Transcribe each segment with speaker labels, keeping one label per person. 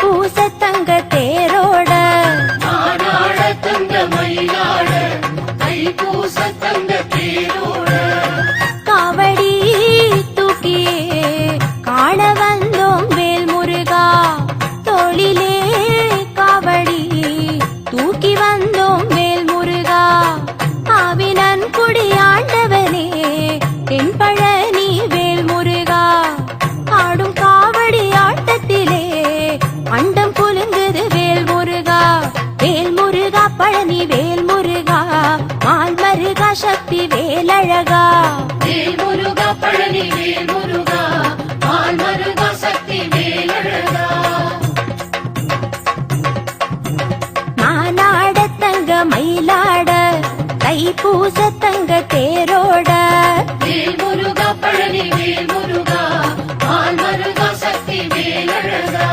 Speaker 1: தைப்பூச தங்க தேரோட
Speaker 2: மானாட தங்க மயிலாட தைப்பூச தங்க தேரோட
Speaker 1: காவடி தூக்கியே காண வந்தோம் வேல் முருகா தோளிலே காவடி தூக்கி வந்தோம் வேல் முருகா ஆவினன் குடியாண்டவனே தென்பழனி வேல் முருகா ஆடும் காவடி ஆட்டத்திலே அண்டம் குலுங்குது வேல் முருகா வேல் முருகா பழனி வேல் முருகா மால் மருகா சக்தி வேலழகா
Speaker 2: வேல் முருகா பழனி வேல் முருகா மால் மருகா சக்தி வேலழகா
Speaker 1: மானாட தங்க மயிலாட தைப்பூச தங்க தேரோட
Speaker 2: வேல் முருகா பழனி வேல் முருகா மால் மருகா சக்தி வேலழகா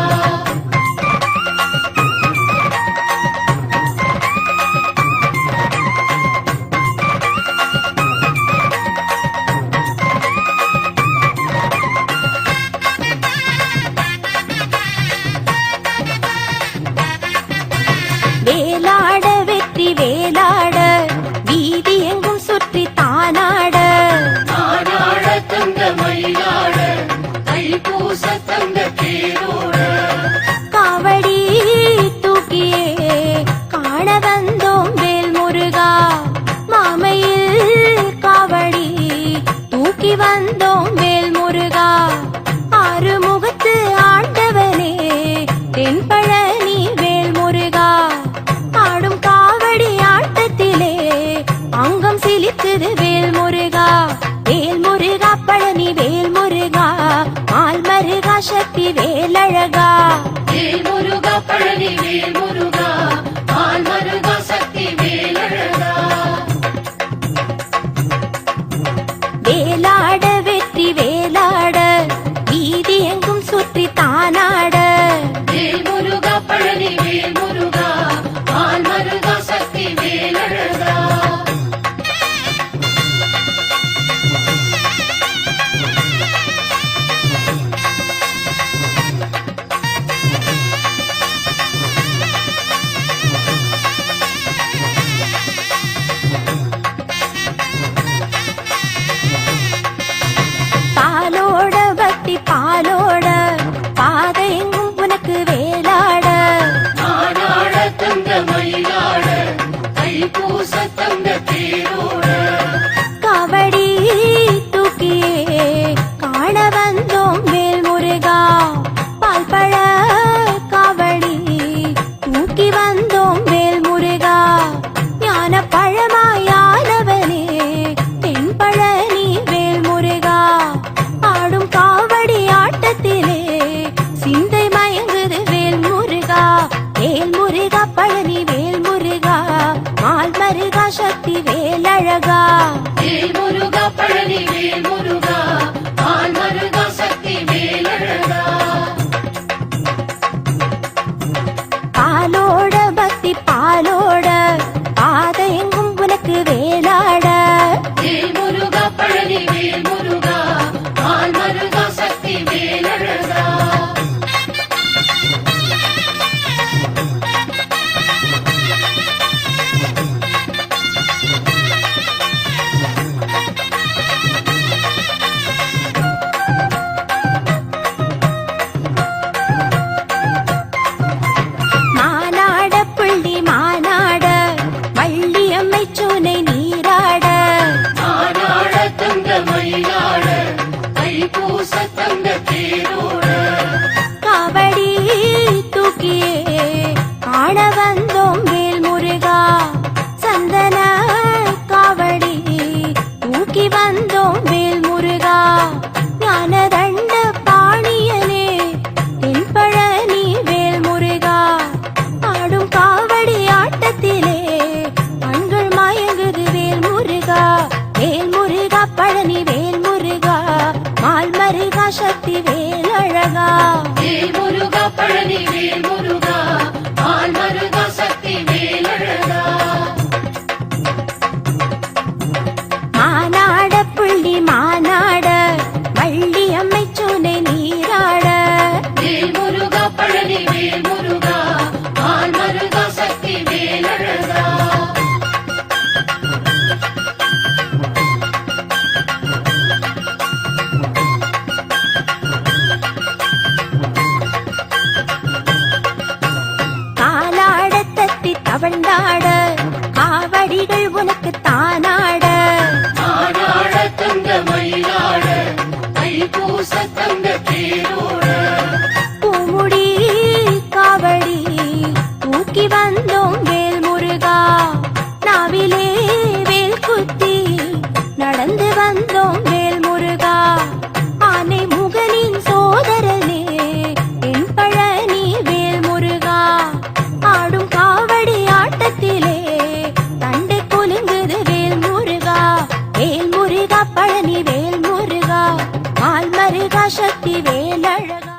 Speaker 1: வேலாட வெற்றி வேலாட வீதி எங்கும் சுற்றி தானாட
Speaker 2: மானாட தங்க மயிலாட தைப்பூச தங்க தேரோட
Speaker 1: காவடி தூக்கியே காண வந்தோம் வேல் முருகா மாமையில் காவடி தூக்கி வந்தோம் வேல் முருகா ஆறுமுகத்து ஆண்டவனே தென்பழனி வேல் முருகா ஆடும் காவடி ஆட்டத்திலே அங்கம் சிலிக்குது வேல் முருகா வேல் முருகா பழனி வேல் முருகா மால் மருகா சக்தி வேலழகா
Speaker 2: வேல் முருகா பழனி வேல் முருகா மால் மருகா சக்தி வேலழகா
Speaker 1: வேலாட வெற்றி வேலாட வீதி எங்கும் சுற்றி தானாட
Speaker 2: வேல் முருகா பழனி வேல் முருகா மால் மருகா சக்தி வேலழகா
Speaker 1: பாலோட பக்தி பாலோட பாதை எங்கும் உனக்கு வேலாட
Speaker 2: மானாட தங்க மயிலாட தைப்பூச தங்க தேரோட
Speaker 1: காவடி தூக்கியே காண வந்தோம் வேல் முருகா பால்பழ காவடி தூக்கி வந்தோம் வேல் முருகா ஞான பழமாயானவனே தென்பழனி வேல் முருகா ஆடும் காவடி ஆட்டத்திலே சிந்தை மயங்குது வேல் முருகா வேல் முருகா பழனி வேல் முருகா மால் மருகா சக்தி வேலழகா
Speaker 2: வேல் முருகா பழனி வேல் முருகா மால் மருகா சக்தி வேலழகா
Speaker 1: பாலோட பக்தி பாலோட பாதை எங்கும் உனக்கு வேலாட
Speaker 2: வேல் முருகா பழனி வேல் முருகா மால் மருகா சக்தி வேலழகா
Speaker 1: மானாட புள்ளி மானாட வள்ளியம்மை சூனை நீராட
Speaker 2: மானாட தங்க மயிலாட தைப்பூச தங்க தேரோட
Speaker 1: காவடி தூக்கியே காண வந்தோம் வேல் முருகா சந்தன காவடி தூக்கி வந்தோம் வேல் முருகா ஞான தண்ட பாணியனே தென்பழனி வேல் முருகா ஆடும் காவடி ஆட்டத்திலே கண்கள் மயங்குது வேல் முருகா வேல் முருகா பழனி வேல் முருகா மால் மருகா சக்தி வேலழகா
Speaker 2: வேல் முருகா பழனி வேல் முருகா மால் மருகா சக்தி வேலழகா
Speaker 1: மானாட புள்ளி மானாட வள்ளியம்மை சூனை நீராட
Speaker 2: வேல் முருகா பழனி வேல்
Speaker 1: தவழ்ந்தாட காவடிகள் உனக்கு தானாட
Speaker 2: ஆனாட தங்க மயிலாட தைப்பூச தங்க தேரோட
Speaker 1: பூமுடி காவடி தூக்கி வந்தோம் வேல் முருகா நாவிலே வேல் குத்தி நடந்து வந்தோம் வேல் முருகா ஆனை முகனின் சோதரனே என் பழனி வேல் முருகா ஆடும் காவடி ஆட்டத்திலே தண்டை குலுங்குது வேல் முருகா பழனி வேல் முருகா மால் மருகா சக்தி வேலழகா